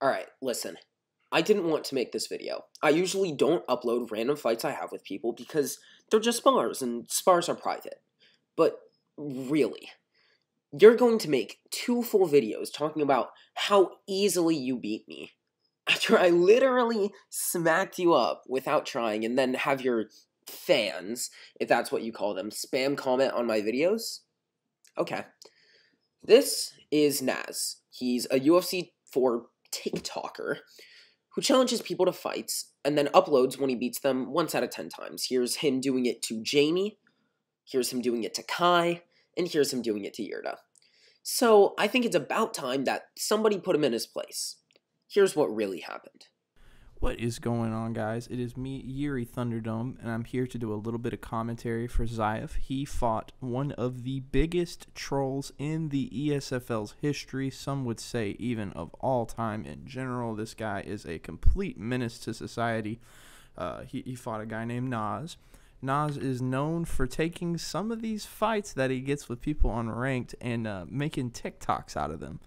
Alright, listen. I didn't want to make this video. I usually don't upload random fights I have with people because they're just spars, and spars are private. But really, you're going to make 2 full videos talking about how easily you beat me after I literally smacked you up without trying, and then have your fans, if that's what you call them, spam comment on my videos? Okay. This is Naz. He's a UFC 4 TikToker who challenges people to fights and then uploads when he beats them once out of 10 times. Here's him doing it to Jamie, here's him doing it to Kai, and here's him doing it to Yurda. So I think it's about time that somebody put him in his place. Here's what really happened. What is going on, guys? It is me, Yuri Thunderdome, and I'm here to do a little bit of commentary for Zyaf. He fought one of the biggest trolls in the ESFL's history, some would say even of all time in general. This guy is a complete menace to society. He fought a guy named Nas. Nas is known for taking some of these fights that he gets with people on ranked and making TikToks out of them.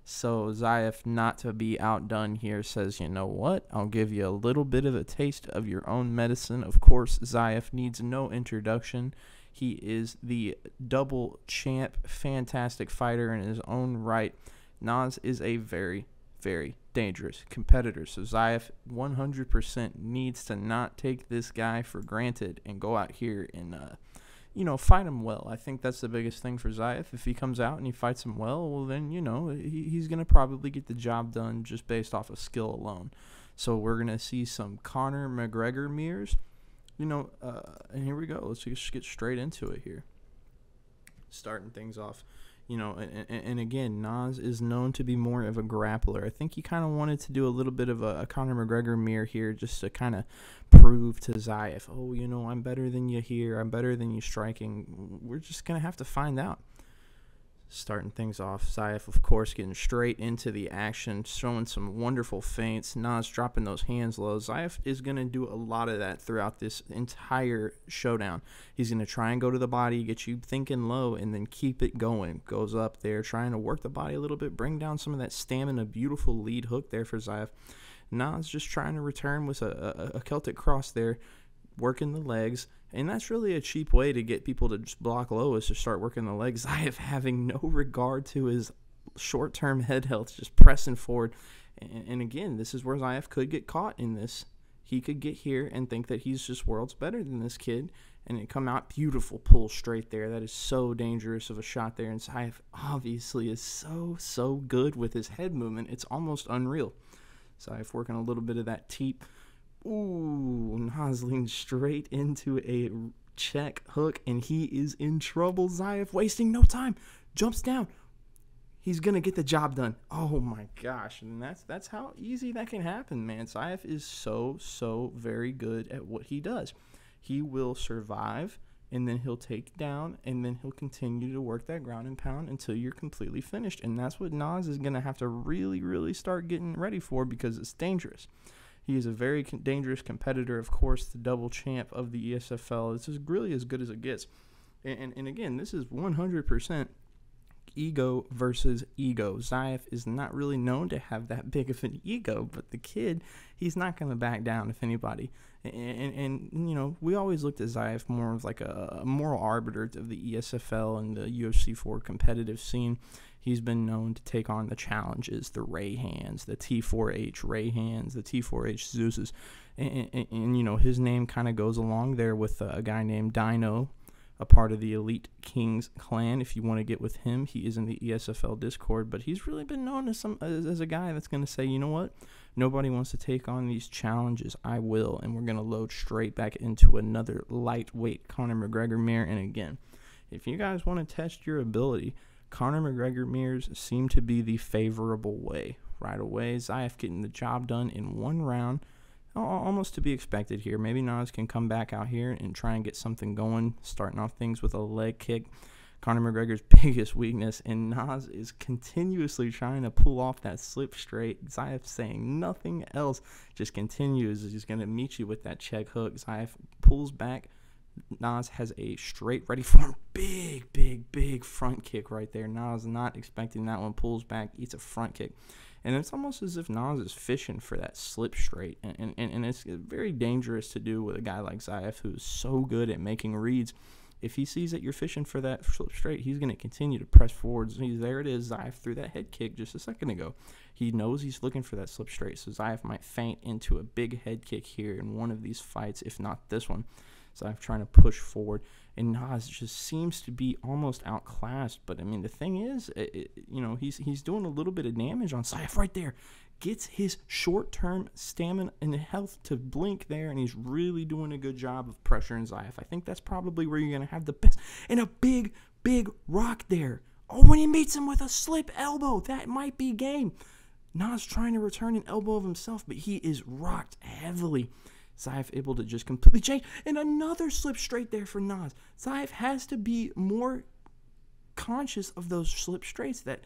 So Zyaf, not to be outdone here, says, you know what, I'll give you a little bit of a taste of your own medicine. Of course, Zyaf needs no introduction. He is the double champ, fantastic fighter in his own right. Nas is a very, very dangerous competitor. So Zyaf 100% needs to not take this guy for granted and go out here and fight him well. I think that's the biggest thing for Zyaf. If he comes out and he fights him well, then, he's going to probably get the job done just based off of skill alone. So we're going to see some Conor McGregor mirrors, and here we go. Let's just get straight into it here. Starting things off. And again, Nas is known to be more of a grappler. I think he kind of wanted to do a little bit of a Conor McGregor mirror here just to kind of prove to Zyaf, oh, I'm better than you here. I'm better than you striking. We're just going to have to find out. Starting things off, Zyaf, of course, getting straight into the action, showing some wonderful feints. Nas dropping those hands low. Zyaf is going to do a lot of that throughout this entire showdown. He's going to try and go to the body, get you thinking low, and then keep it going. Goes up there, trying to work the body a little bit, bring down some of that stamina. Beautiful lead hook there for Zyaf. Nas just trying to return with a Celtic cross there, working the legs. And that's really a cheap way to get people to just block low, is to start working the legs. Zyaf having no regard to his short-term head health, just pressing forward. And again, this is where Zyaf could get caught in this. He could get here and think that he's just worlds better than this kid, and it come out beautiful pull straight there. That is so dangerous of a shot there. And Zyaf obviously is so good with his head movement. It's almost unreal. Zyaf working a little bit of that teep. Ooh, Nas leans straight into a check hook, and he is in trouble. Zyaf wasting no time. Jumps down. He's going to get the job done. Oh, my gosh. And that's how easy that can happen, man. Zyaf is so very good at what he does. He will survive, and then he'll take down, and then he'll continue to work that ground and pound until you're completely finished. And that's what Nas is going to have to really start getting ready for, because it's dangerous. He is a very dangerous competitor, of course, the double champ of the ESFL. It's really as good as it gets. And again, this is 100% ego versus ego. Zyaf is not really known to have that big of an ego, but the kid, he's not going to back down if anybody. And we always looked at Zyaf more of like a moral arbiter of the ESFL and the UFC 4 competitive scene. He's been known to take on the challenges, the Ray Hands, the T4H Ray Hands, the T4H Zeus's. And his name kind of goes along there with a guy named Dino, a part of the Elite Kings clan. If you want to get with him, he is in the ESFL Discord. But he's really been known as a guy that's going to say, you know what? Nobody wants to take on these challenges. I will. And we're going to load straight back into another lightweight Conor McGregor mirror. And again, if you guys want to test your ability, Conor McGregor mirrors seem to be the favorable way. Right away, Zyaf getting the job done in one round. Almost to be expected here. Maybe Nas can come back out here and try and get something going, starting off things with a leg kick. Conor McGregor's biggest weakness, and Nas is continuously trying to pull off that slip straight. Zyaf saying nothing else, just continues. He's going to meet you with that check hook. Zyaf pulls back. Nas has a straight ready for him. Big front kick right there. Nas not expecting that one. Pulls back, eats a front kick. And it's almost as if Nas is fishing for that slip straight. And it's very dangerous to do with a guy like Zyaf, who's so good at making reads. If he sees that you're fishing for that slip straight, he's going to continue to press forwards. There it is. Zyaf threw that head kick just a second ago. He knows he's looking for that slip straight, so Zyaf might feint into a big head kick here in one of these fights, if not this one. Zyaf trying to push forward, and Nas just seems to be almost outclassed. But, I mean, the thing is, he's doing a little bit of damage on Zyaf right there. Gets his short-term stamina and health to blink there, and he's really doing a good job of pressuring Zyaf. I think that's probably where you're going to have the best. And a big, big rock there. Oh, when he meets him with a slip elbow, that might be game. Nas trying to return an elbow of himself, but he is rocked heavily. Zyaf able to just completely change. And another slip straight there for Nas. Zyaf has to be more conscious of those slip straights that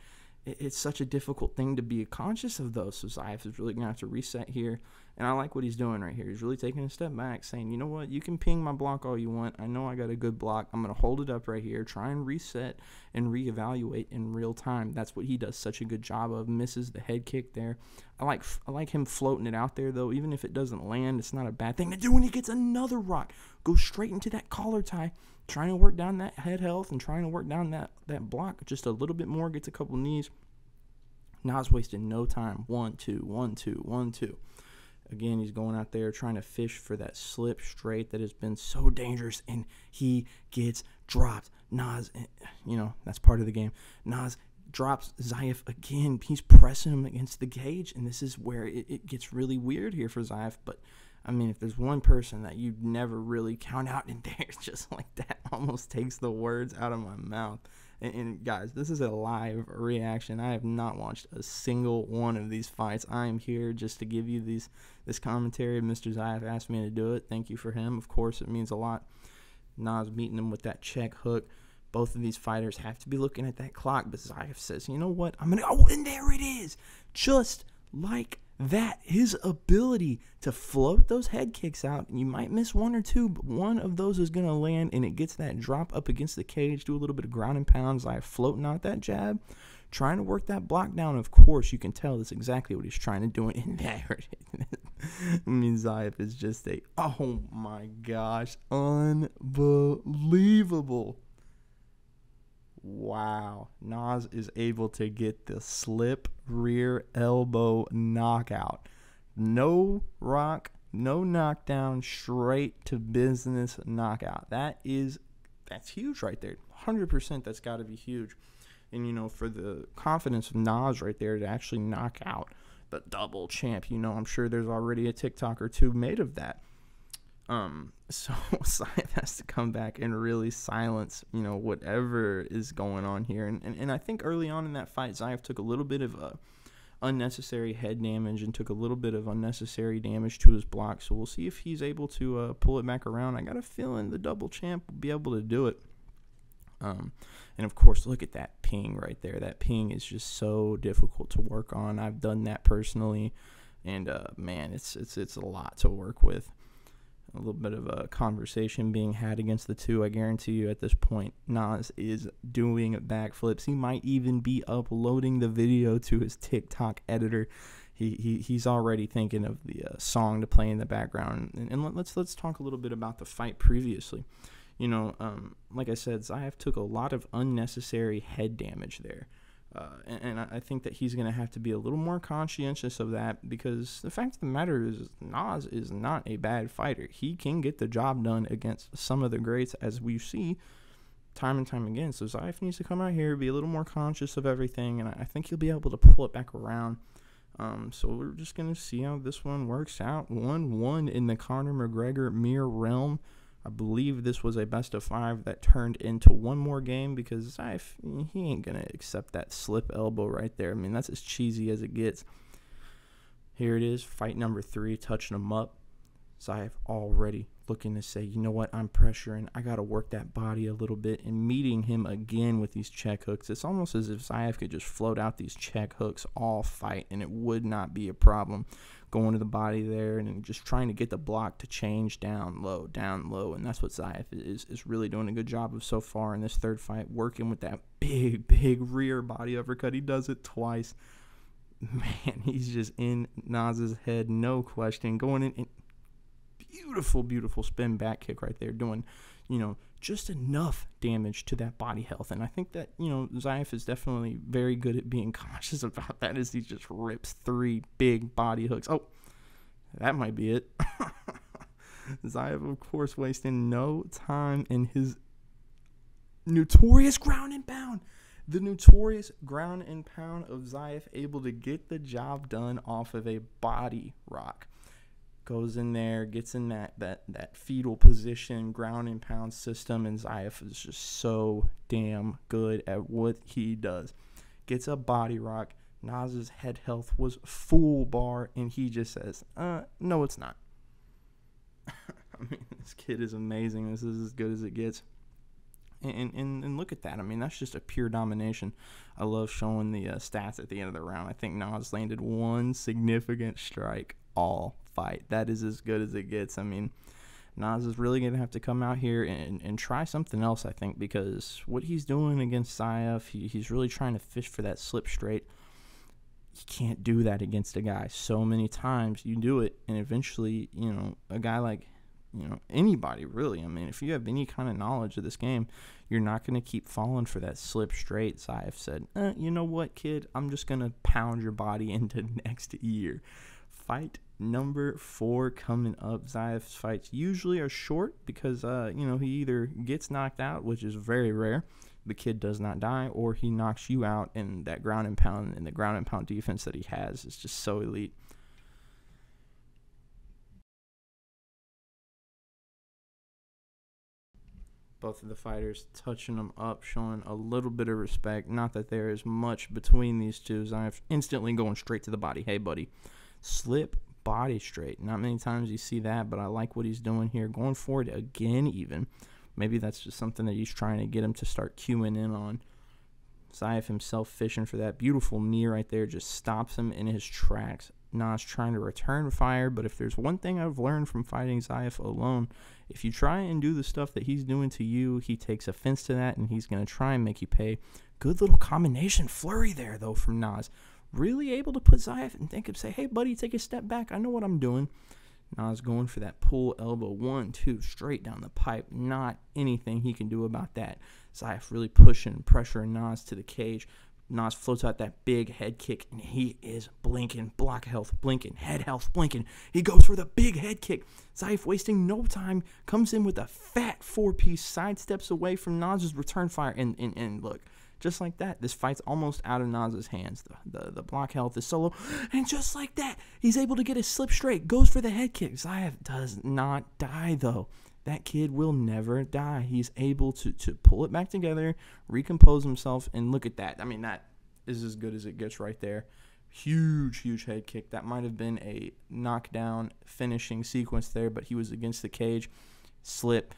it's such a difficult thing to be conscious of those. So Zyaf is really going to have to reset here. And I like what he's doing right here. He's really taking a step back, saying, you know what, you can ping my block all you want. I know I got a good block. I'm going to hold it up right here, try and reset and reevaluate in real time. That's what he does such a good job of. Misses the head kick there. I like him floating it out there, though. Even if it doesn't land, it's not a bad thing to do when he gets another rock. Goes straight into that collar tie, trying to work down that head health and trying to work down that block just a little bit more. Gets a couple knees. Nas wasting no time. 1, 2, 1, 2, 1, 2. Again, he's going out there trying to fish for that slip straight that has been so dangerous, and he gets dropped. Nas, that's part of the game. Nas drops Zyaf again. He's pressing him against the cage, and this is where it gets really weird here for Zyaf. But, I mean, if there's one person that you'd never really count out in there, just like that almost takes the words out of my mouth. And guys, this is a live reaction. I have not watched a single one of these fights. I am here just to give you this commentary. Mr. Zyaf asked me to do it. Thank you for him. Of course, it means a lot. Nas beating him with that check hook. Both of these fighters have to be looking at that clock, but Zyaf says, you know what? I'm going to... Oh, and there it is. Just like that, his ability to float those head kicks out, and you might miss one or two, but one of those is going to land, and it gets that drop up against the cage, do a little bit of ground and pounds, like floating out that jab, trying to work that block down. Of course, you can tell that's exactly what he's trying to do, and there it is. I mean, Zyaf is just oh my gosh, unbelievable. Wow, Nas is able to get the slip rear elbow knockout. No rock, no knockdown, straight to business knockout. That's huge right there. 100% that's got to be huge. And, for the confidence of Nas right there to actually knock out the double champ, I'm sure there's already a TikTok or two made of that. So Zyaf has to come back and really silence, whatever is going on here. And I think early on in that fight, Zyaf took a little bit of unnecessary head damage and took a little bit of unnecessary damage to his block. So we'll see if he's able to pull it back around. I got a feeling the double champ will be able to do it. And of course, look at that ping right there. That ping is just so difficult to work on. I've done that personally, and man, it's a lot to work with. A little bit of a conversation being had against the two. I guarantee you at this point, Nas is doing backflips. He might even be uploading the video to his TikTok editor. He's already thinking of the song to play in the background. And let's talk a little bit about the fight previously. Like I said, Zyaf took a lot of unnecessary head damage there. And I think that he's going to have to be a little more conscientious of that, because the fact of the matter is Nas is not a bad fighter. He can get the job done against some of the greats, as we see time and time again. So Zyaf needs to come out here, be a little more conscious of everything, and I think he'll be able to pull it back around. So we're just going to see how this one works out. 1-1 in the Conor McGregor Mir realm. I believe this was a best of 5 that turned into one more game, because Zyaf, he ain't going to accept that slip elbow right there. I mean, that's as cheesy as it gets. Here it is, fight number 3, touching him up. Zyaf already looking to say, you know what, I'm pressuring. I got to work that body a little bit, and meeting him again with these check hooks. It's almost as if Zyaf could just float out these check hooks all fight, and it would not be a problem. Going to the body there and just trying to get the block to change down low. And that's what Zyaf is really doing a good job of so far in this third fight, working with that big rear body uppercut. He does it twice. man, he's just in Nas's head, no question. Going in, beautiful, beautiful spin back kick right there, doing, just enough damage to that body health. And I think that, Zyaf is definitely very good at being cautious about that as he just rips 3 big body hooks. Oh, that might be it. Zyaf, of course, wasting no time in his notorious ground and pound. The notorious ground and pound of Zyaf, able to get the job done off of a body rock. Goes in there, gets in that fetal position, ground and pound system, and Zyaf is just so damn good at what he does. Gets a body rock. Nas's head health was full bar, and he just says, no, it's not. I mean, this kid is amazing. This is as good as it gets. And look at that. I mean, that's just a pure domination. I love showing the stats at the end of the round. I think Nas landed 1 significant strike all fight. That is as good as it gets. I mean, Nas is really going to have to come out here and try something else, I think, because what he's doing against Zyaf, he's really trying to fish for that slip straight. You can't do that against a guy so many times. You do it, and eventually, a guy like, anybody really. I mean, if you have any kind of knowledge of this game, you're not going to keep falling for that slip straight. Zyaf said, you know what, kid? I'm just going to pound your body into next year. Fight number 4 coming up. Zyaf's fights usually are short because, he either gets knocked out, which is very rare. The kid does not die, or he knocks you out, and that ground and pound defense that he has is just so elite. Both of the fighters touching them up, showing a little bit of respect. Not that there is much between these two. Zyaf instantly going straight to the body. Hey, buddy. Slip body straight. Not many times you see that, but I like what he's doing here. Going for it again even. Maybe that's just something that he's trying to get him to start cueing in on. Zyaf himself fishing for that beautiful knee right there. Just stops him in his tracks. Nas trying to return fire, but if there's one thing I've learned from fighting Zyaf alone, if you try and do the stuff that he's doing to you, he takes offense to that, and he's going to try and make you pay. Good little combination flurry there, though, from Nas. Really able to put Zyaf and think of, say, hey, buddy, take a step back. I know what I'm doing. Nas going for that pull elbow. 1, 2, straight down the pipe. Not anything he can do about that. Zyaf really pushing, pressuring Nas to the cage. Nas floats out that big head kick, and he is blinking. Block health blinking. Head health blinking. He goes for the big head kick. Zyaf wasting no time. Comes in with a fat 4-piece. Sidesteps away from Nas's return fire. And look, just like that, this fight's almost out of Nas's hands. The block health is solo. And just like that, he's able to get his slip straight. Goes for the head kick. Zyaf does not die, though. That kid will never die. He's able to pull it back together, recompose himself, and look at that. I mean, that is as good as it gets right there. Huge, huge head kick. That might have been a knockdown finishing sequence there, but he was against the cage. Slip.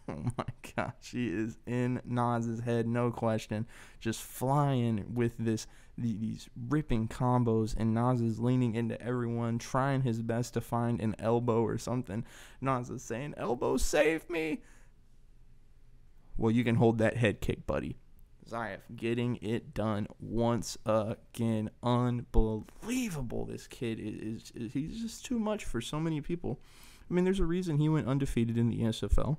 Oh my gosh, he is in Nas's head, no question. Just flying with these ripping combos, and Nas is leaning into everyone, trying his best to find an elbow or something. Nas is saying, elbow, save me. Well, you can hold that head kick, buddy. Zyaf getting it done once again. Unbelievable. This kid is he's just too much for so many people. I mean, there's a reason he went undefeated in the ESFL.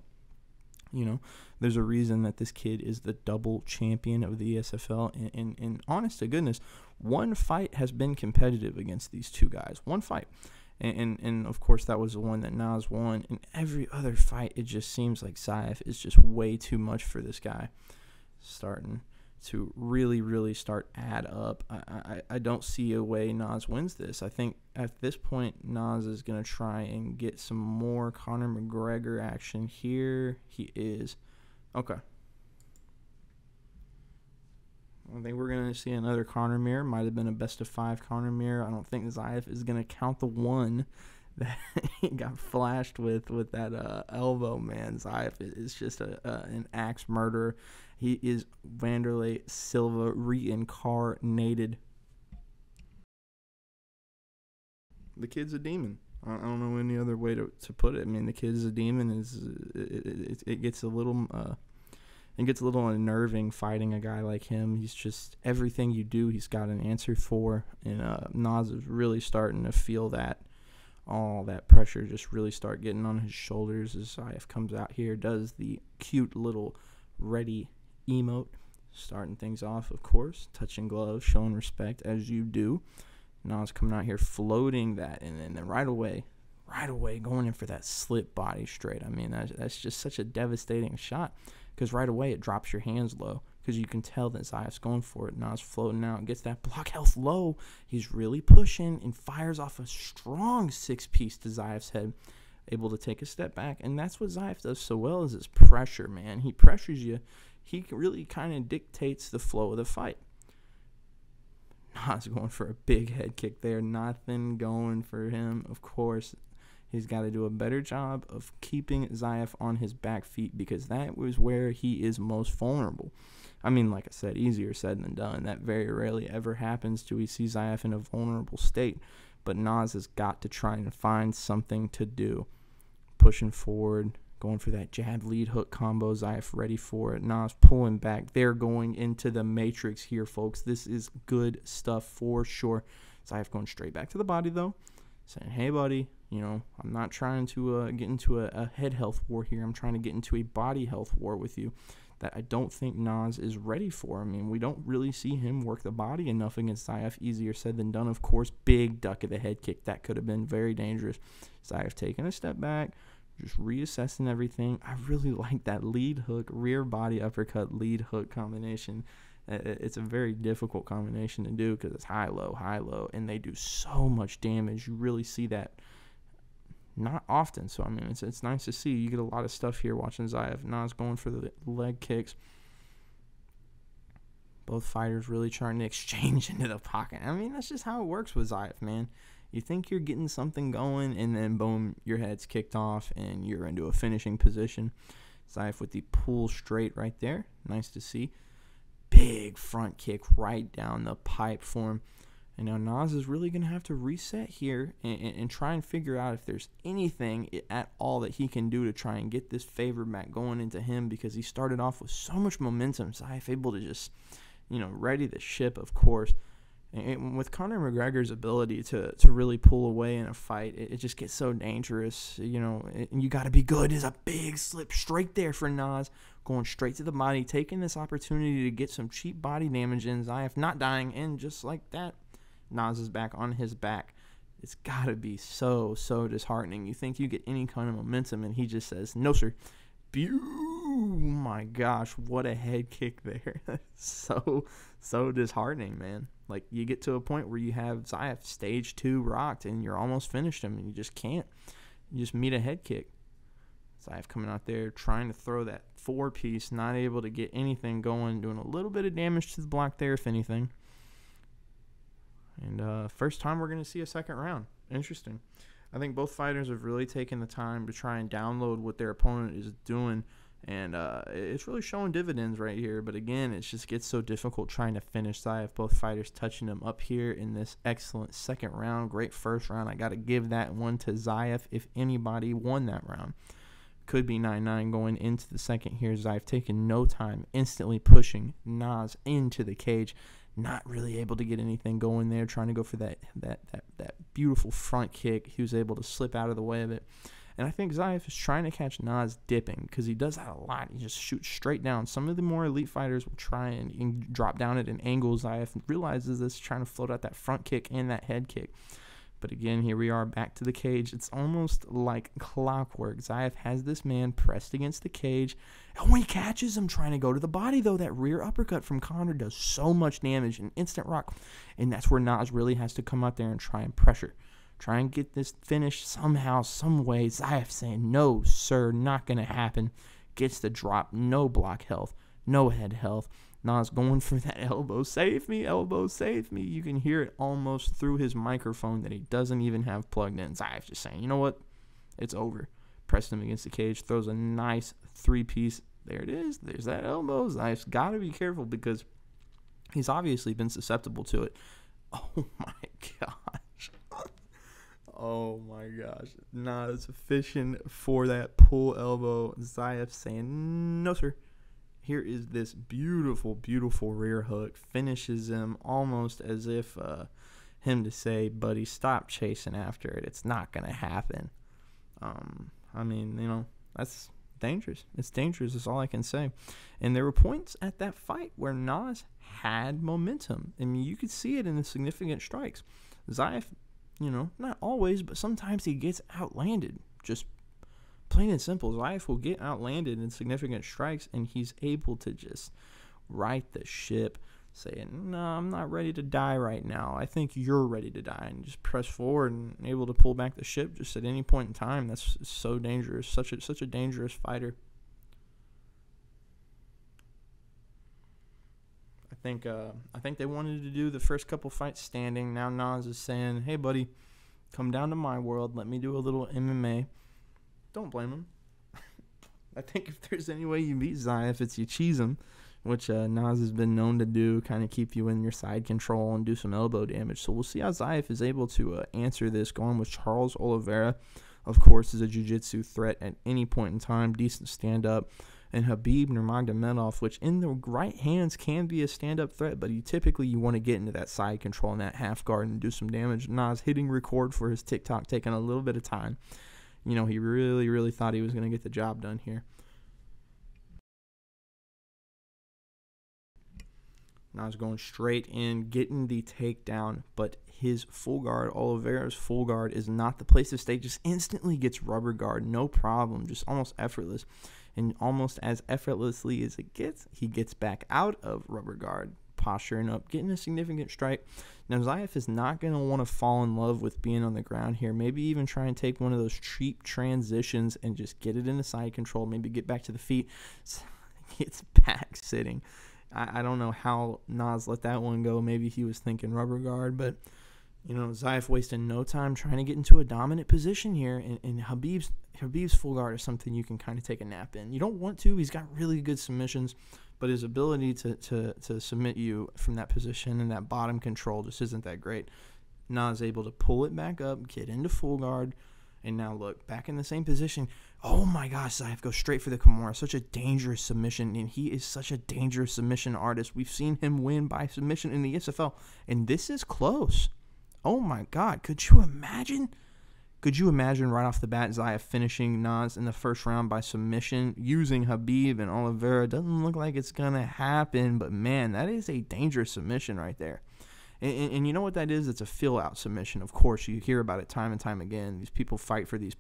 There's a reason that this kid is the double champion of the ESFL. And honest to goodness, one fight has been competitive against these two guys. One fight. And of course, that was the one that Nas won. And every other fight, it just seems like Zyaf is just way too much for this guy. Starting to really, really start add up. I don't see a way Nas wins this. I think at this point, Nas is going to try and get some more Conor McGregor action. Here he is. Okay. I think we're going to see another Conor mirror. Might have been a best-of-5 Conor mirror. I don't think Zyaf is going to count the one that he got flashed with that elbow, man. Zyaf is just an axe murderer. He is Wanderlei Silva reincarnated. The kid's a demon. I don't know any other way to put it. I mean, the kid's a demon. It gets a little and gets a little unnerving fighting a guy like him. He's just, everything you do, he's got an answer for. And Nas is really starting to feel that, all that pressure just really start getting on his shoulders as Zyaf comes out here, does the cute little ready emote, starting things off, of course, touching gloves, showing respect as you do. Nas coming out here floating that, and then right away going in for that slip body straight. I mean, that's just such a devastating shot, because right away it drops your hands low, because you can tell that Zyaf's going for it. Nas floating out, gets that block health low. He's really pushing and fires off a strong 6-piece to Zyaf's head, able to take a step back. And that's what Zyaf does so well, is his pressure, man. He pressures you. He really kind of dictates the flow of the fight. Nas going for a big head kick there. Nothing going for him, of course. He's got to do a better job of keeping Zyaf on his back feet, because that was where he is most vulnerable. I mean, like I said, easier said than done. That very rarely ever happens till we see Zyaf in a vulnerable state. But Nas has got to try and find something to do. Pushing forward, going for that jab lead hook combo. Zyaf ready for it. Nas pulling back. They're going into the matrix here, folks. This is good stuff for sure. Zyaf going straight back to the body, though, saying, hey, buddy, you know, I'm not trying to get into a head health war here. I'm trying to get into a body health war with you that I don't think Nas is ready for. I mean, we don't really see him work the body enough against Zyaf. Easier said than done, of course. Big duck of the head kick. That could have been very dangerous. Zyaf taking a step back, just reassessing everything. I really like that lead hook, rear body uppercut, lead hook combination. It's a very difficult combination to do, because it's high-low, and they do so much damage. You really see that not often. So, I mean, it's nice to see. You get a lot of stuff here watching Zyaf. Nas going for the leg kicks. Both fighters really trying to exchange into the pocket. I mean, that's just how it works with Zyaf, man. You think you're getting something going, and then, boom, your head's kicked off, and you're into a finishing position. Zyaf with the pull straight right there. Nice to see. Big front kick right down the pipe for him. And now Nas is really going to have to reset here and try and figure out if there's anything at all that he can do to try and get this favor back going into him, because he started off with so much momentum. Zyaf able to just, you know, ready the ship, of course. And with Conor McGregor's ability to really pull away in a fight, it just gets so dangerous, you know, and you got to be good. There's a big slip straight there for Nas, going straight to the body, taking this opportunity to get some cheap body damage in. Zyaf not dying, and just like that, Nas is back on his back. It's got to be so disheartening. You think you get any kind of momentum, and he just says, no, sir. My gosh, what a head kick there. so disheartening, man. Like, you get to a point where you have Zyaf stage 2 rocked, and you're almost finished him, and you just can't. You just meet a head kick. Zyaf coming out there trying to throw that 4-piece, not able to get anything going, doing a little bit of damage to the block there, if anything. And first time we're going to see a second round. Interesting. I think both fighters have really taken the time to try and download what their opponent is doing, and it's really showing dividends right here. But again, it just gets so difficult trying to finish Zyaf. Both fighters touching them up here in this excellent second round. Great first round. I got to give that one to Zyaf if anybody won that round. Could be 9-9 going into the second here. Zyaf taking no time, instantly pushing Nas into the cage. Not really able to get anything going there, trying to go for that beautiful front kick. He was able to slip out of the way of it. And I think Zyaf is trying to catch Nas dipping, because he does that a lot. He just shoots straight down. Some of the more elite fighters will try and drop down at an angle. Zyaf realizes this, trying to float out that front kick and that head kick. But again, here we are back to the cage. It's almost like clockwork. Zyaf has this man pressed against the cage. And when he catches him trying to go to the body, though, that rear uppercut from Conor does so much damage, an instant rock. And that's where Nas really has to come out there and try and pressure. Try and get this finish somehow, some way. Zyaf saying, no, sir, not going to happen. Gets the drop. No block health. No head health. Nas going for that elbow. Save me, elbow, save me. You can hear it almost through his microphone that he doesn't even have plugged in. Zyaf just saying, you know what? It's over. Pressed him against the cage. Throws a nice 3-piece. There it is. There's that elbow. Zyaf's got to be careful, because he's obviously been susceptible to it. Oh, my gosh. Oh, my gosh. Nas fishing for that pull elbow. Zyaf saying, no, sir. here is this beautiful, beautiful rear hook. Finishes him almost as if him to say, buddy, stop chasing after it. It's not going to happen. I mean, that's dangerous. It's dangerous is all I can say. And there were points at that fight where Nas had momentum. I mean, you could see it in the significant strikes. Zyaf, not always, but sometimes he gets outlanded. Just plain and simple, Zyaf will get outlanded in significant strikes, and he's able to just right the ship, saying, no, I'm not ready to die right now. I think you're ready to die, and just press forward and able to pull back the ship just at any point in time. That's so dangerous. Such a dangerous fighter. I think they wanted to do the first couple fights standing. Now Nas is saying, hey, buddy, come down to my world. Let me do a little MMA. Don't blame him. I think if there's any way you beat Zyaf, it's you cheese him, which Nas has been known to do, kind of keep you in your side control and do some elbow damage. So we'll see how Zyaf is able to answer this, going with Charles Oliveira. Of course, is a jiu-jitsu threat at any point in time, decent stand-up. And Khabib Nurmagomedov, which in the right hands can be a stand-up threat, but you want to get into that side control and that half guard and do some damage. Nas hitting record for his TikTok, taking a little bit of time. He really, really thought he was going to get the job done here. Nas going straight in, getting the takedown, but his full guard, Oliveira's full guard, is not the place to stay. Just instantly gets rubber guard, no problem, just almost effortless. And almost as effortlessly as it gets, he gets back out of rubber guard, posturing up, getting a significant strike. Now, Zyaf is not going to want to fall in love with being on the ground here. Maybe even try and take one of those cheap transitions and just get it into side control, maybe get back to the feet. So it's back sitting. I don't know how Nas let that one go. Maybe he was thinking rubber guard, but Zyaf wasting no time trying to get into a dominant position here, and Khabib's full guard is something you can kind of take a nap in. You don't want to. He's got really good submissions, but his ability to submit you from that position and that bottom control just isn't that great. Nas able to pull it back up, get into full guard, and now look, back in the same position. Oh my gosh, Zyaf goes straight for the Kimura. Such a dangerous submission, and he is such a dangerous submission artist. We've seen him win by submission in the SFL, and this is close. Oh my God, could you imagine? Could you imagine right off the bat Zyaf finishing Nas in the first round by submission using Khabib and Oliveira? Doesn't look like it's going to happen, but man, that is a dangerous submission right there. And you know what that is? It's a feel-out submission. Of course, you hear about it time and time again. These people fight for these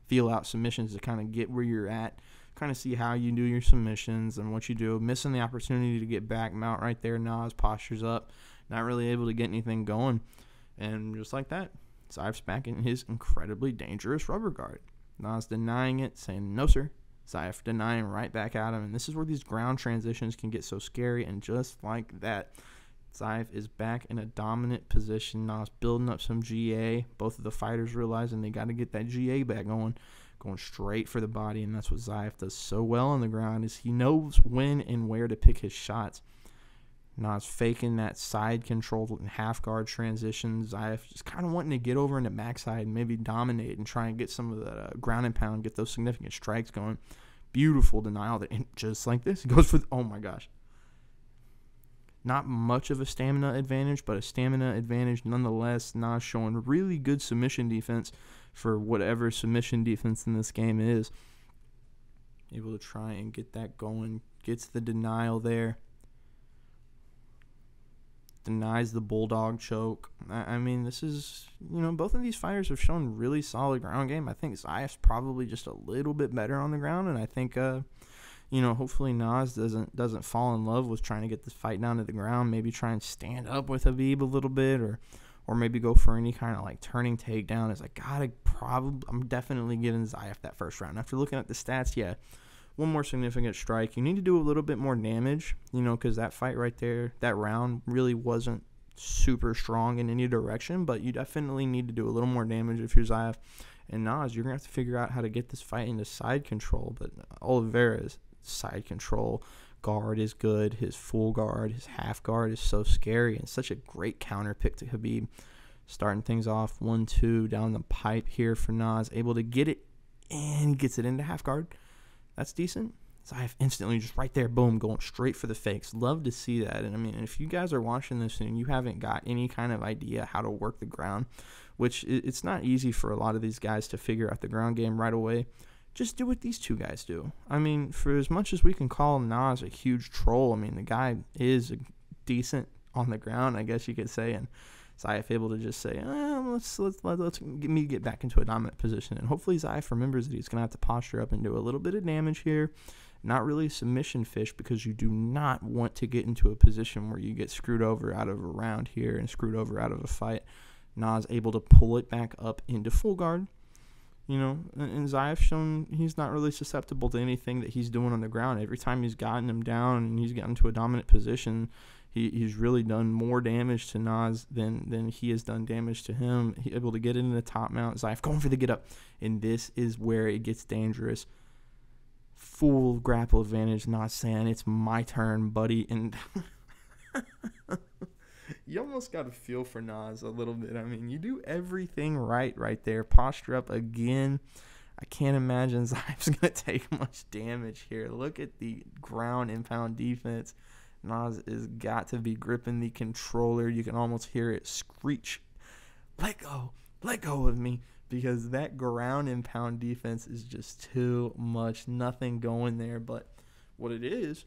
feel-out submissions to kind of get where you're at, kind of see how you do your submissions and what you do. Missing the opportunity to get back, mount right there. Nas postures up, not really able to get anything going. And just like that, Zyaf's back in his incredibly dangerous rubber guard. Nas denying it, saying, no, sir. Zyaf denying right back at him. And this is where these ground transitions can get so scary. And just like that, Zyaf is back in a dominant position. Nas building up some GA. Both of the fighters realizing they got to get that GA back going straight for the body. And that's what Zyaf does so well on the ground, is he knows when and where to pick his shots. Nas faking that side control and half guard transition. Zyaf just kind of wanting to get over into backside and maybe dominate and try and get some of that ground and pound, get those significant strikes going. Beautiful denial. And just like this, it goes for, oh my gosh. Not much of a stamina advantage, but a stamina advantage nonetheless. Nas showing really good submission defense for whatever submission defense in this game is. Able to try and get that going. Gets the denial there. Denies the bulldog choke. I mean, this is, both of these fighters have shown really solid ground game. I think Zyaf's probably just a little bit better on the ground, and I think, hopefully Nas doesn't fall in love with trying to get this fight down to the ground. Maybe try and stand up with Khabib a little bit, or maybe go for any kind of like turning takedown. I'm definitely giving Zyaf that first round. After looking at the stats, yeah. One more significant strike. You need to do a little bit more damage, because that fight right there, that round really wasn't super strong in any direction, but you definitely need to do a little more damage if you're Zyaf. And Nas, you're going to have to figure out how to get this fight into side control, but Oliveira's side control guard is good. His full guard, his half guard is so scary and such a great counter pick to Khabib. Starting things off 1-2 down the pipe here for Nas, able to get it, and he gets it into half guard. That's decent. Zyaf instantly just right there, boom, going straight for the fakes. Love to see that. And I mean, if you guys are watching this and you haven't got any kind of idea how to work the ground, which it's not easy for a lot of these guys to figure out the ground game right away, just do what these two guys do. I mean, for as much as we can call Nas a huge troll, I mean, the guy is decent on the ground, I guess you could say, and Zyaf able to just say, let's get back into a dominant position. And hopefully Zyaf remembers that he's going to have to posture up and do a little bit of damage here. Not really a submission fish, because you do not want to get into a position where you get screwed over out of a round here and screwed over out of a fight. Nas able to pull it back up into full guard. You know, and Zyaf's shown he's not really susceptible to anything that he's doing on the ground. Every time he's gotten him down and he's gotten to a dominant position, he's really done more damage to Nas than he has done damage to him. He's able to get it in the top mount. Zyaf going for the get up. And this is where it gets dangerous. Full grapple advantage. Nas saying, it's my turn, buddy. And you almost got to feel for Nas a little bit. I mean, you do everything right there. Posture up again. I can't imagine Zyaf's going to take much damage here. Look at the ground and pound defense. Nas has got to be gripping the controller. You can almost hear it screech. Let go of me. Because that ground and pound defense is just too much. Nothing going there. But what it is,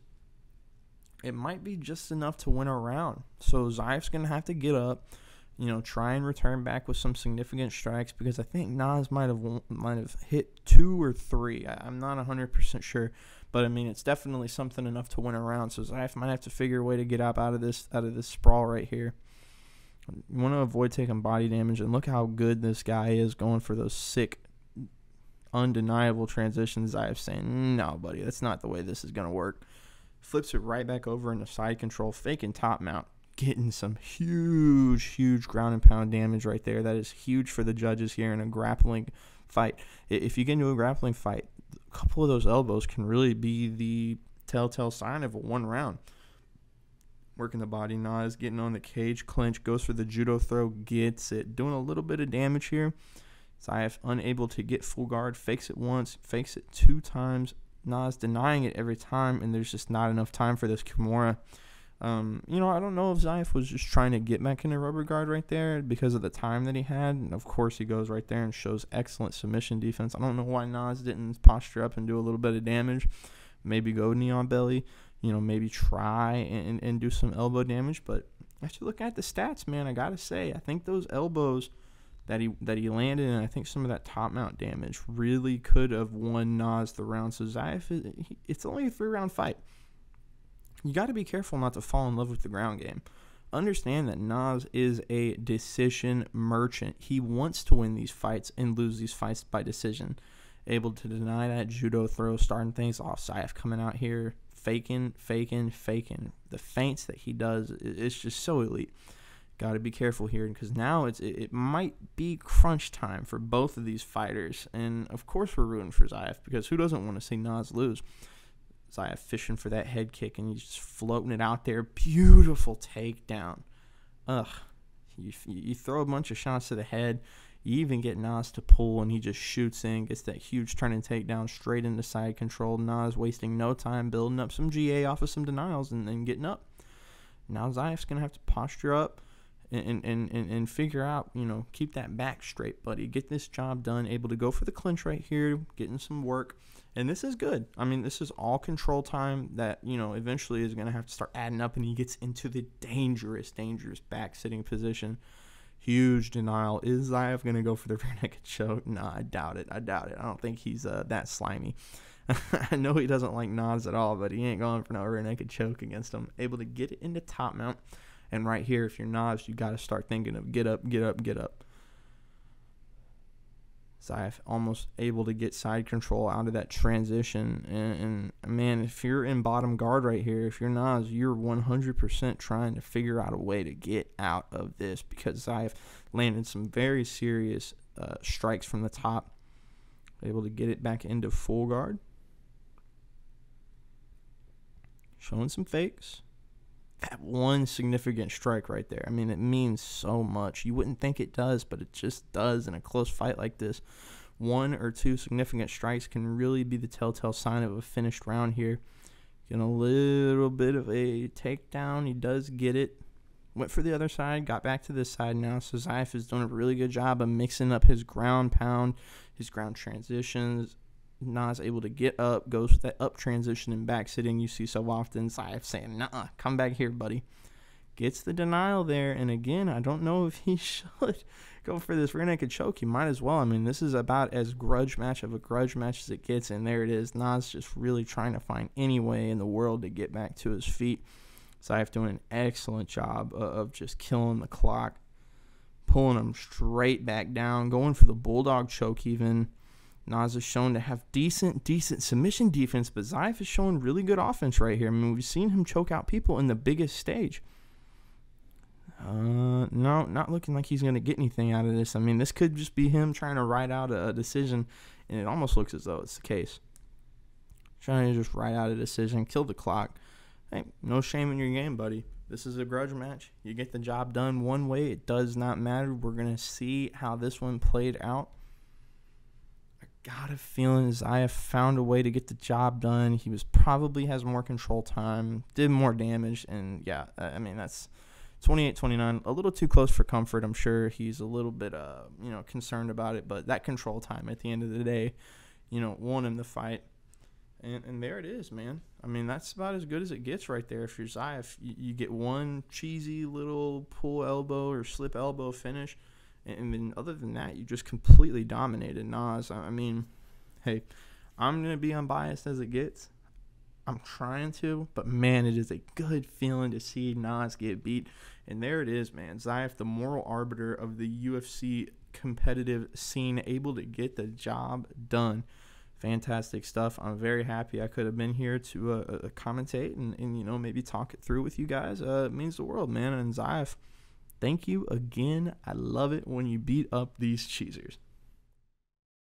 it might be just enough to win a round. So Zyaf's going to have to get up, you know, try and return back with some significant strikes, because I think Nas might have hit 2 or 3. I'm not 100% sure, but I mean, it's definitely something enough to win a round. So Zyaf might have to figure a way to get up out of this sprawl right here. You want to avoid taking body damage, and look how good this guy is going for those sick, undeniable transitions. Zyaf saying, no, buddy, that's not the way this is going to work. Flips it right back over into side control, faking top mount, getting some huge ground and pound damage right there. That is huge for the judges here in a grappling fight. If you get into a grappling fight, a couple of those elbows can really be the telltale sign of a one round. Working the body, Nas getting on the cage, clinch, goes for the judo throw, gets it. Doing a little bit of damage here. Zyaf unable to get full guard, fakes it once, fakes it 2 times. Nas denying it every time, and there's just not enough time for this Kimura. You know, I don't know if Zyaf was just trying to get back into rubber guard right there because of the time that he had. And of course, he goes right there and shows excellent submission defense. I don't know why Nas didn't posture up and do a little bit of damage. Maybe go knee on belly. You know, maybe try and do some elbow damage. But after looking at the stats, man, I gotta say, I think those elbows that he landed, and I think some of that top mount damage really could have won Nas the round. So Zyaf, it's only a 3-round fight. You got to be careful not to fall in love with the ground game. Understand that Nas is a decision merchant. He wants to win these fights and lose these fights by decision. Able to deny that judo throw, starting things off. Zyaf coming out here, faking. The feints that he does, it's just so elite. Got to be careful here, because now it might be crunch time for both of these fighters. And, of course, we're rooting for Zyaf, because who doesn't want to see Nas lose? Zyaf fishing for that head kick, and he's just floating it out there. Beautiful takedown. Ugh. You throw a bunch of shots to the head. You even get Nas to pull, and he just shoots in, gets that huge turning takedown straight into side control. Nas wasting no time, building up some GA off of some denials and then getting up. Now Zyaf's going to have to posture up and figure out, you know, keep that back straight, buddy. Get this job done. Able to go for the clinch right here, getting some work. And this is good. I mean, this is all control time that, you know, eventually is going to have to start adding up, and he gets into the dangerous back sitting position. Huge denial. Is Zyaf going to go for the rear naked choke? No, I doubt it. I don't think he's that slimy. I know he doesn't like Nas at all, but he ain't going for no rear naked choke against him. Able to get it into top mount. And right here, if you're Nas, you got to start thinking of get up. Zyaf almost able to get side control out of that transition. And man, if you're in bottom guard right here, if you're Nas, you're 100% trying to figure out a way to get out of this, because Zyaf landed some very serious strikes from the top. Able to get it back into full guard. Showing some fakes. That one significant strike right there. I mean, it means so much. You wouldn't think it does, but it just does in a close fight like this. 1 or 2 significant strikes can really be the telltale sign of a finished round here. Getting a little bit of a takedown. He does get it. Went for the other side, got back to this side now. So Zyaf is doing a really good job of mixing up his ground pound, his ground transitions. Nas able to get up, goes with that up transition and back sitting you see so often. Zyaf saying, nah, come back here, buddy. Gets the denial there, and again, I don't know if he should go for this rear naked choke. He might as well. I mean, this is about as grudge match of a grudge match as it gets, and there it is. Nas just really trying to find any way in the world to get back to his feet. Zyaf doing an excellent job of just killing the clock, pulling him straight back down, going for the bulldog choke even. Nas is shown to have decent submission defense, but Zyaf is showing really good offense right here. I mean, we've seen him choke out people in the biggest stage. No, not looking like he's going to get anything out of this. I mean, this could just be him trying to ride out a decision, and it almost looks as though it's the case. Trying to just ride out a decision, kill the clock. Hey, no shame in your game, buddy. This is a grudge match. You get the job done one way. It does not matter. We're going to see how this one played out. I got a feeling Zyaf found a way to get the job done. He probably has more control time, did more damage, and yeah, I mean, that's 28-29, a little too close for comfort. I'm sure he's a little bit, concerned about it, but that control time at the end of the day, won him the fight. And there it is, man. I mean, that's about as good as it gets right there. If you're Zyaf, you get one cheesy little pull elbow or slip elbow finish, and then other than that, you just completely dominated Nas. I mean, hey, I'm going to be unbiased as it gets. I'm trying to, but man, it is a good feeling to see Nas get beat. And there it is, man. Zyaf, the moral arbiter of the UFC competitive scene, able to get the job done. Fantastic stuff. I'm very happy I could have been here to commentate and maybe talk it through with you guys. It means the world, man. And Zyaf, thank you again. I love it when you beat up these cheesers.